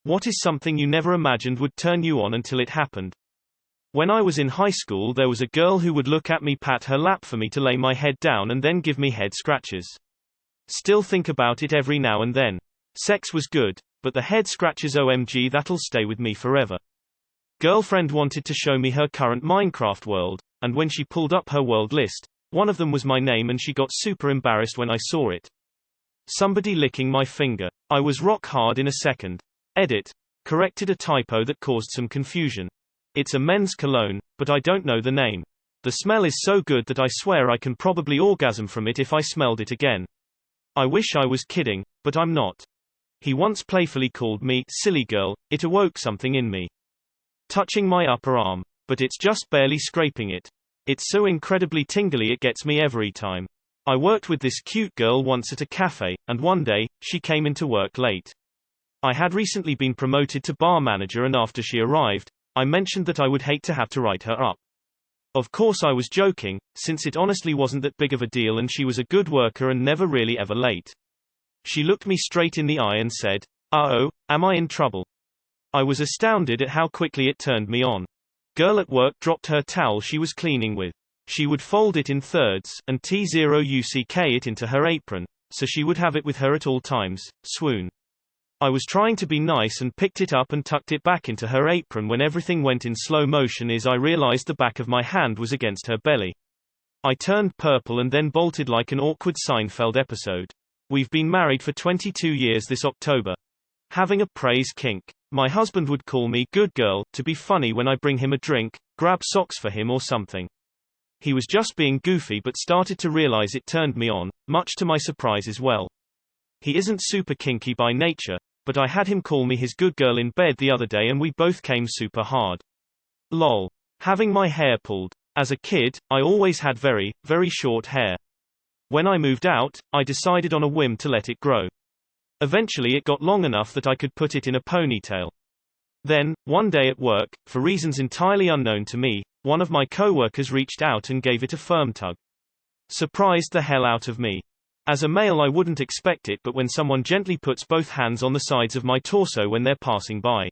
What is something you never imagined would turn you on until it happened? When I was in high school, there was a girl who would look at me, pat her lap for me to lay my head down, and then give me head scratches. Still think about it every now and then. Sex was good, but the head scratches, OMG, that'll stay with me forever. Girlfriend wanted to show me her current Minecraft world, and when she pulled up her world list, one of them was my name, and she got super embarrassed when I saw it. Somebody licking my finger. I was rock hard in a second. Edit. Corrected a typo that caused some confusion. It's a men's cologne, but I don't know the name. The smell is so good that I swear I can probably orgasm from it if I smelled it again. I wish I was kidding, but I'm not. He once playfully called me silly girl. It awoke something in me. Touching my upper arm. But it's just barely scraping it. It's so incredibly tingly it gets me every time. I worked with this cute girl once at a cafe, and one day, she came into work late. I had recently been promoted to bar manager, and after she arrived, I mentioned that I would hate to have to write her up. Of course I was joking, since it honestly wasn't that big of a deal and she was a good worker and never really ever late. She looked me straight in the eye and said, "Uh-oh, am I in trouble?" I was astounded at how quickly it turned me on. Girl at work dropped her towel she was cleaning with. She would fold it in thirds, and T0UCK it into her apron, so she would have it with her at all times. Swoon. I was trying to be nice and picked it up and tucked it back into her apron when everything went in slow motion as I realized the back of my hand was against her belly. I turned purple and then bolted like an awkward Seinfeld episode. We've been married for 22 years this October. Having a praise kink. My husband would call me good girl to be funny when I bring him a drink, grab socks for him or something. He was just being goofy but started to realize it turned me on, much to my surprise as well. He isn't super kinky by nature, but I had him call me his good girl in bed the other day and we both came super hard. Lol. Having my hair pulled. As a kid, I always had very, very short hair. When I moved out, I decided on a whim to let it grow. Eventually it got long enough that I could put it in a ponytail. Then, one day at work, for reasons entirely unknown to me, one of my coworkers reached out and gave it a firm tug. Surprised the hell out of me. As a male I wouldn't expect it, but when someone gently puts both hands on the sides of my torso when they're passing by.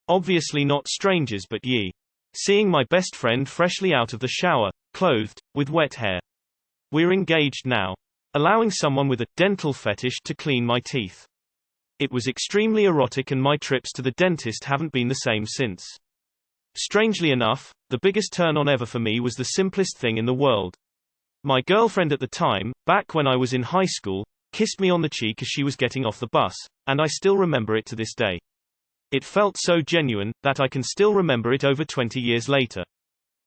Obviously not strangers but ye. Seeing my best friend freshly out of the shower, clothed, with wet hair. We're engaged now. Allowing someone with a dental fetish to clean my teeth. It was extremely erotic and my trips to the dentist haven't been the same since. Strangely enough, the biggest turn on ever for me was the simplest thing in the world. My girlfriend at the time, back when I was in high school, kissed me on the cheek as she was getting off the bus, and I still remember it to this day. It felt so genuine, that I can still remember it over 20 years later.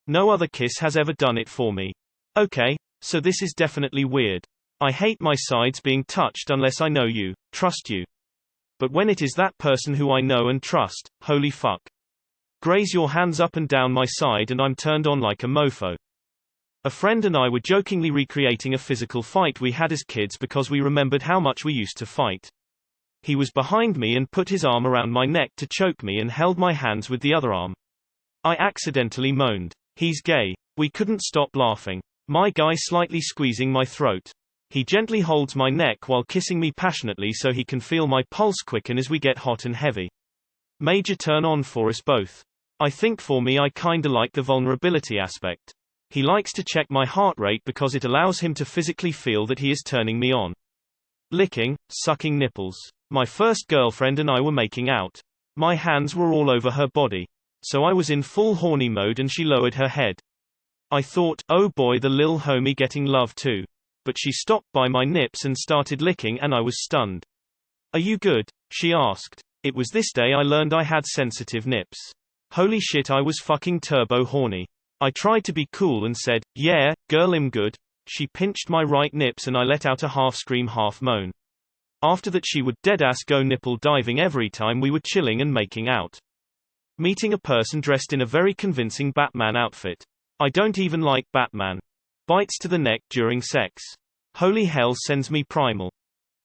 No other kiss has ever done it for me. Okay, so this is definitely weird. I hate my sides being touched unless I know you, trust you. But when it is that person who I know and trust, holy fuck. Graze your hands up and down my side and I'm turned on like a mofo. A friend and I were jokingly recreating a physical fight we had as kids because we remembered how much we used to fight. He was behind me and put his arm around my neck to choke me and held my hands with the other arm. I accidentally moaned. He's gay. We couldn't stop laughing. My guy slightly squeezing my throat. He gently holds my neck while kissing me passionately so he can feel my pulse quicken as we get hot and heavy. Major turn on for us both. I think for me I kinda like the vulnerability aspect. He likes to check my heart rate because it allows him to physically feel that he is turning me on. Licking, sucking nipples. My first girlfriend and I were making out. My hands were all over her body. So I was in full horny mode and she lowered her head. I thought, oh boy, the lil homie getting love too. But she stopped by my nips and started licking and I was stunned. Are you good? She asked. It was this day I learned I had sensitive nips. Holy shit, I was fucking turbo horny. I tried to be cool and said, yeah, girl, I'm good. She pinched my right nips and I let out a half scream, half moan. After that she would deadass go nipple diving every time we were chilling and making out. Meeting a person dressed in a very convincing Batman outfit. I don't even like Batman. Bites to the neck during sex. Holy hell, sends me primal.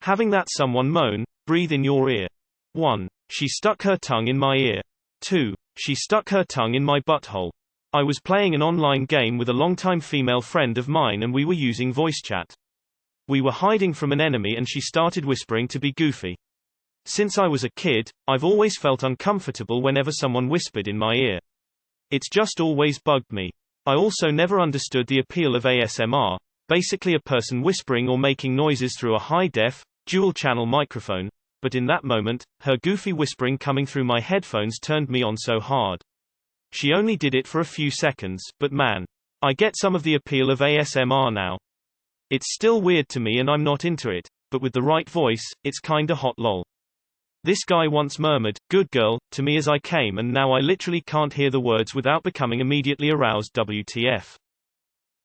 Having that someone moan, breathe in your ear. 1. She stuck her tongue in my ear. 2. She stuck her tongue in my butthole. I was playing an online game with a longtime female friend of mine and we were using voice chat. We were hiding from an enemy and she started whispering to be goofy. Since I was a kid, I've always felt uncomfortable whenever someone whispered in my ear. It's just always bugged me. I also never understood the appeal of ASMR, basically a person whispering or making noises through a high-def, dual-channel microphone, but in that moment, her goofy whispering coming through my headphones turned me on so hard. She only did it for a few seconds, but man, I get some of the appeal of ASMR now. It's still weird to me and I'm not into it, but with the right voice, it's kinda hot lol. This guy once murmured, "Good girl," to me as I came, and now I literally can't hear the words without becoming immediately aroused. WTF.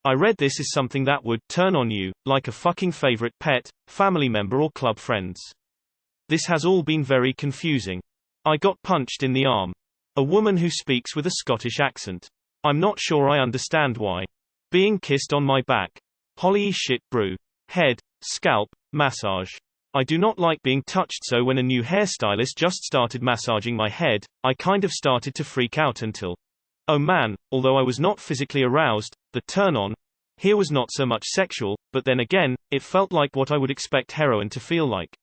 I read this as something that would turn on you, like a fucking favorite pet, family member or club friends. This has all been very confusing. I got punched in the arm. A woman who speaks with a Scottish accent. I'm not sure I understand why. Being kissed on my back. Holy shit brew. Head, scalp, massage. I do not like being touched, so when a new hairstylist just started massaging my head, I kind of started to freak out until, oh man, although I was not physically aroused, the turn-on here was not so much sexual, but then again, it felt like what I would expect heroin to feel like.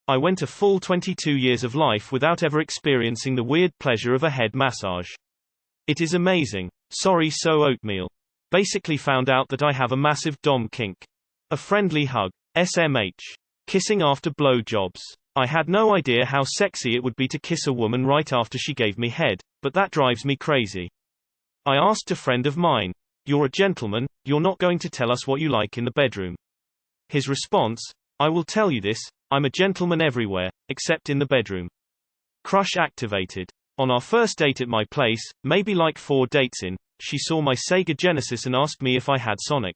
I went a full 22 years of life without ever experiencing the weird pleasure of a head massage. It is amazing. Sorry so oatmeal. Basically found out that I have a massive dom kink. A friendly hug. SMH. Kissing after blowjobs. I had no idea how sexy it would be to kiss a woman right after she gave me head, but that drives me crazy. I asked a friend of mine, "You're a gentleman, you're not going to tell us what you like in the bedroom?" His response, "I will tell you this, I'm a gentleman everywhere, except in the bedroom." Crush activated. On our first date at my place, maybe like 4 dates in, she saw my Sega Genesis and asked me if I had Sonic.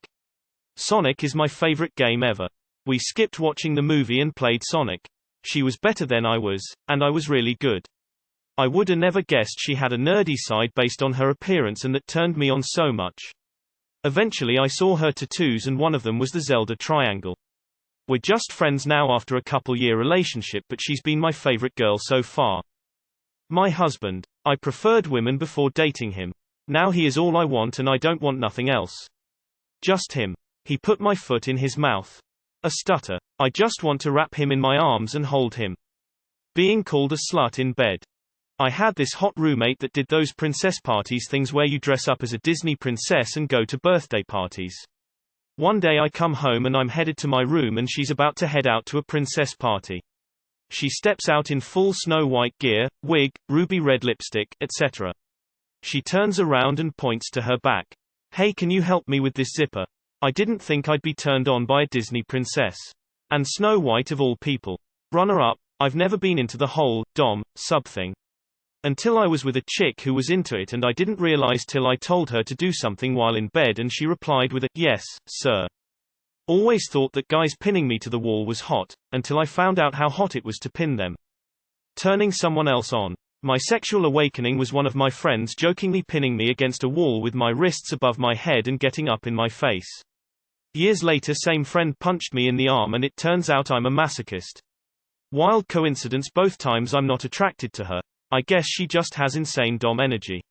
Sonic is my favorite game ever. We skipped watching the movie and played Sonic. She was better than I was, and I was really good. I woulda never guessed she had a nerdy side based on her appearance, and that turned me on so much. Eventually I saw her tattoos and one of them was the Zelda triangle. We're just friends now after a couple-year relationship, but she's been my favorite girl so far. My husband. I preferred women before dating him. Now he is all I want and I don't want nothing else. Just him. He put my foot in his mouth. A stutter. I just want to wrap him in my arms and hold him. Being called a slut in bed. I had this hot roommate that did those princess parties things where you dress up as a Disney princess and go to birthday parties. One day I come home and I'm headed to my room and she's about to head out to a princess party. She steps out in full Snow White gear, wig, ruby red lipstick, etc. She turns around and points to her back. "Hey, can you help me with this zipper?" I didn't think I'd be turned on by a Disney princess. And Snow White of all people. Runner-up, I've never been into the whole, dom, sub thing. Until I was with a chick who was into it, and I didn't realize till I told her to do something while in bed and she replied with a, "Yes, sir." Always thought that guys pinning me to the wall was hot, until I found out how hot it was to pin them. Turning someone else on. My sexual awakening was one of my friends jokingly pinning me against a wall with my wrists above my head and getting up in my face. Years later same friend punched me in the arm and it turns out I'm a masochist. Wild coincidence, both times I'm not attracted to her. I guess she just has insane dom energy.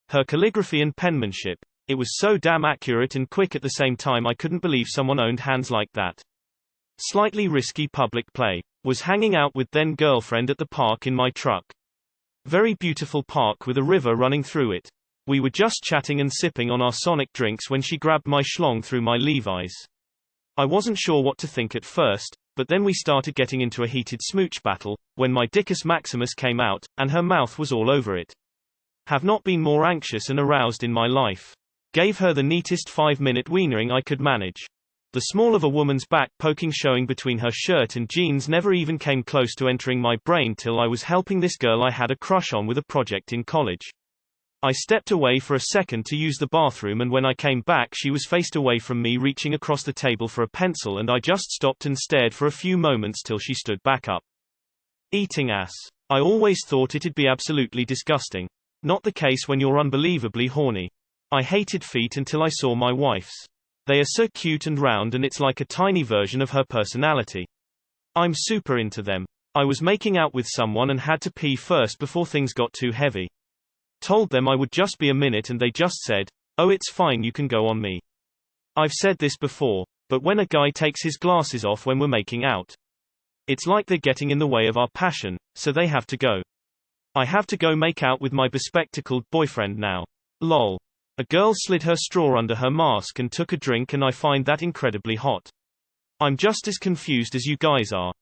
Her calligraphy and penmanship. It was so damn accurate and quick at the same time I couldn't believe someone owned hands like that. Slightly risky public play. Was hanging out with then girlfriend at the park in my truck. Very beautiful park with a river running through it. We were just chatting and sipping on our Sonic drinks when she grabbed my schlong through my Levi's. I wasn't sure what to think at first, but then we started getting into a heated smooch battle, when my Dickus Maximus came out, and her mouth was all over it. Have not been more anxious and aroused in my life. Gave her the neatest 5-minute wienering I could manage. The small of a woman's back poking showing between her shirt and jeans never even came close to entering my brain till I was helping this girl I had a crush on with a project in college. I stepped away for a second to use the bathroom, and when I came back she was faced away from me reaching across the table for a pencil, and I just stopped and stared for a few moments till she stood back up. Eating ass. I always thought it'd be absolutely disgusting. Not the case when you're unbelievably horny. I hated feet until I saw my wife's. They are so cute and round and it's like a tiny version of her personality. I'm super into them. I was making out with someone and had to pee first before things got too heavy. Told them I would just be a minute and they just said, "Oh, it's fine, you can go on me." I've said this before, but when a guy takes his glasses off when we're making out, It's like they're getting in the way of our passion, so they have to go. I have to go make out with my bespectacled boyfriend now. Lol. A girl slid her straw under her mask and took a drink, and I find that incredibly hot. I'm just as confused as you guys are.